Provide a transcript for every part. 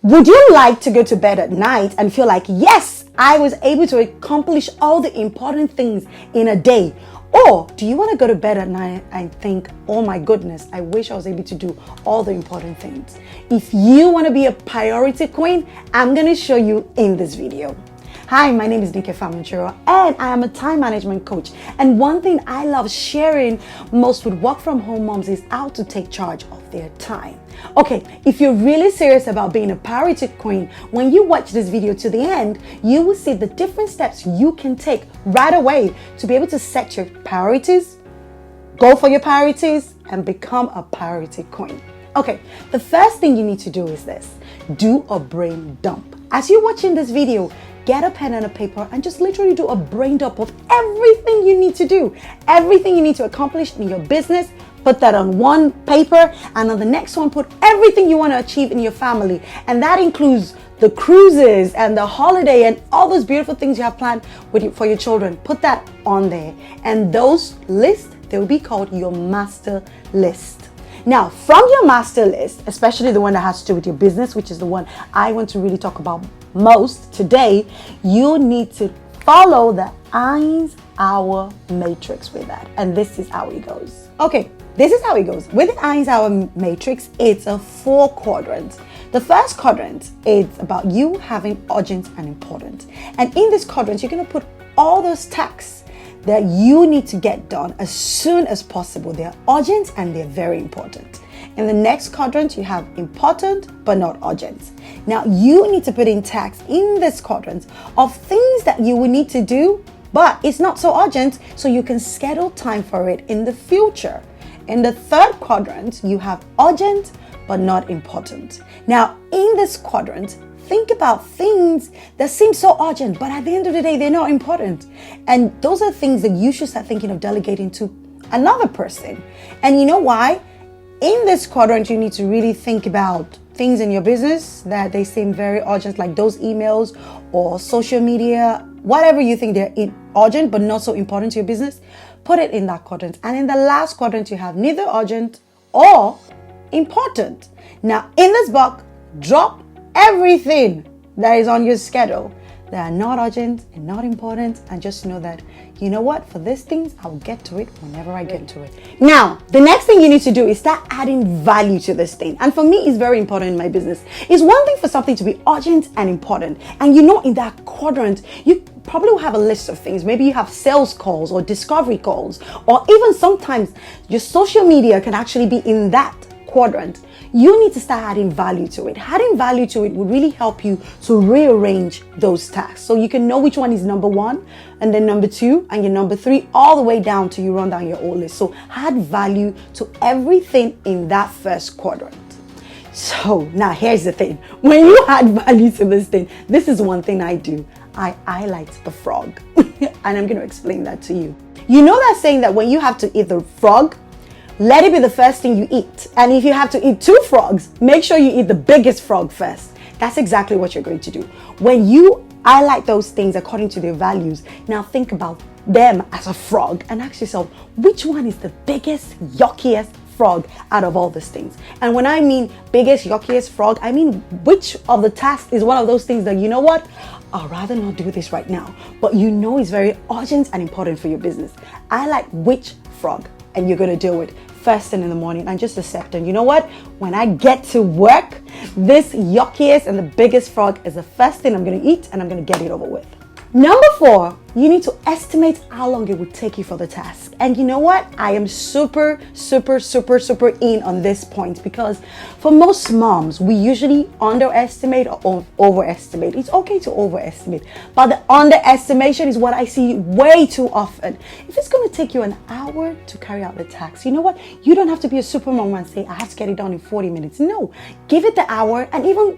Would you like to go to bed at night and feel like, yes, I was able to accomplish all the important things in a day? Or do you want to go to bed at night and think, oh my goodness, I wish I was able to do all the important things? If you want to be a priority queen, I'm going to show you in this video. Hi, my name is Nike Faminchiro and I am a time management coach. And one thing I love sharing most with work from home moms is how to take charge of their time. Okay, if you're really serious about being a priority queen, when you watch this video to the end, you will see the different steps you can take right away to be able to set your priorities, go for your priorities, and become a priority queen. Okay, the first thing you need to do is this: do a brain dump. As you're watching this video, get a pen and a paper and just literally do a brain dump of everything you need to do, everything you need to accomplish in your business. Put that on one paper, and on the next one, put everything you want to achieve in your family. And that includes the cruises and the holiday and all those beautiful things you have planned for your children. Put that on there. And those lists, they will be called your master list. Now, from your master list, especially the one that has to do with your business, which is the one I want to really talk about most today, you need to follow the Eisenhower matrix with that. And this is how it goes. Okay, this is how it goes. With the Eisenhower matrix, it's a 4 quadrants. The first quadrant is about you having urgent and important. And in this quadrant, you're going to put all those tasks that you need to get done as soon as possible. They're urgent and they're very important. In the next quadrant, you have important but not urgent. Now, you need to put in tasks in this quadrant of things that you will need to do, but it's not so urgent, so you can schedule time for it in the future. In the third quadrant, you have urgent but not important. Now, in this quadrant, think about things that seem so urgent, but at the end of the day, they're not important. And those are things that you should start thinking of delegating to another person. And you know why? In this quadrant, you need to really think about things in your business that they seem very urgent, like those emails or social media, whatever you think they're urgent but not so important to your business. Put it in that quadrant. And in the last quadrant, you have neither urgent or important. Now, in this box, drop everything that is on your schedule that are not urgent and not important, and just know that, you know what, for these things, I'll get to it whenever I get to it. Now, the next thing you need to do is start adding value to this thing. And for me, it's very important in my business. It's one thing for something to be urgent and important. And you know, in that quadrant, you probably will have a list of things. Maybe you have sales calls or discovery calls, or even sometimes your social media can actually be in that quadrant. You need to start adding value to it. Adding value to it would really help you to rearrange those tasks so you can know which one is number 1 and then number 2 and your number 3, all the way down to you run down your whole list. So add value to everything in that first quadrant. So now here's the thing. When you add value to this thing, this is one thing I do. I highlight the frog. And I'm going to explain that to you. You know that saying that when you have to eat the frog, let it be the first thing you eat. And if you have to eat 2 frogs, make sure you eat the biggest frog first. That's exactly what you're going to do. When you highlight those things according to their values, now think about them as a frog and ask yourself, which one is the biggest, yuckiest frog out of all these things? And when I mean biggest, yuckiest frog, I mean which of the tasks is one of those things that, you know what, I'd rather not do this right now, but you know it's very urgent and important for your business. I like which frog, and you're going to do it first thing in the morning and just accept. And you know what? When I get to work, this yuckiest and the biggest frog is the first thing I'm going to eat, and I'm going to get it over with. Number 4, you need to estimate how long it would take you for the task. And you know what? I am super in on this point, because for most moms, we usually underestimate or overestimate. It's okay to overestimate, but the underestimation is what I see way too often. If it's going to take you an hour to carry out the task, you know what? You don't have to be a super mom and say, I have to get it done in 40 minutes. No, give it the hour, and even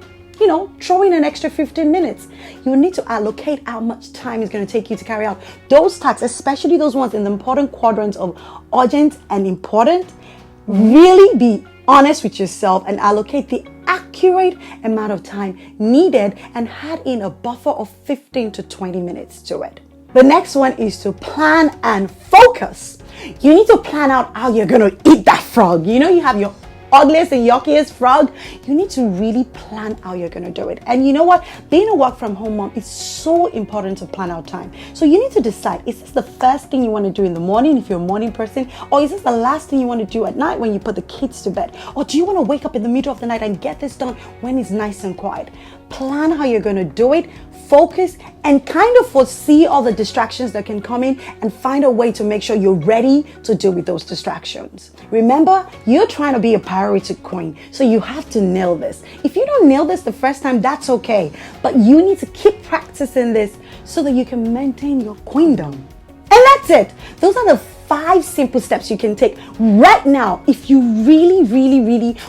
throw in an extra 15 minutes. You need to allocate how much time it's going to take you to carry out those tasks, especially those ones in the important quadrants of urgent and important. Really be honest with yourself and allocate the accurate amount of time needed, and add in a buffer of 15 to 20 minutes to it. The next one is to plan and focus. You need to plan out how you're going to eat that frog. You have your ugliest and yuckiest frog. You need to really plan how you're going to do it. And you know what? Being a work from home mom, it's so important to plan out time. So you need to decide, is this the first thing you want to do in the morning if you're a morning person? Or is this the last thing you want to do at night when you put the kids to bed? Or do you want to wake up in the middle of the night and get this done when it's nice and quiet? Plan how you're going to do it, focus, and kind of foresee all the distractions that can come in and find a way to make sure you're ready to deal with those distractions. Remember, you're trying to be a priority queen, so you have to nail this. If you don't nail this the first time, that's okay, but you need to keep practicing this so that you can maintain your queendom. And that's it. Those are the 5 simple steps you can take right now if you really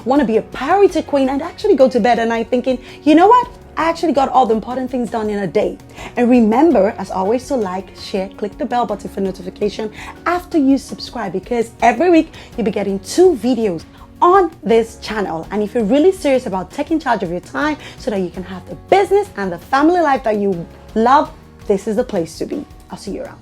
want to be a priority queen and actually go to bed at night thinking, you know what? I actually got all the important things done in a day. And remember, as always, to like, share, click the bell button for notification after you subscribe, because every week you'll be getting 2 videos on this channel. And if you're really serious about taking charge of your time so that you can have the business and the family life that you love, this is the place to be. I'll see you around.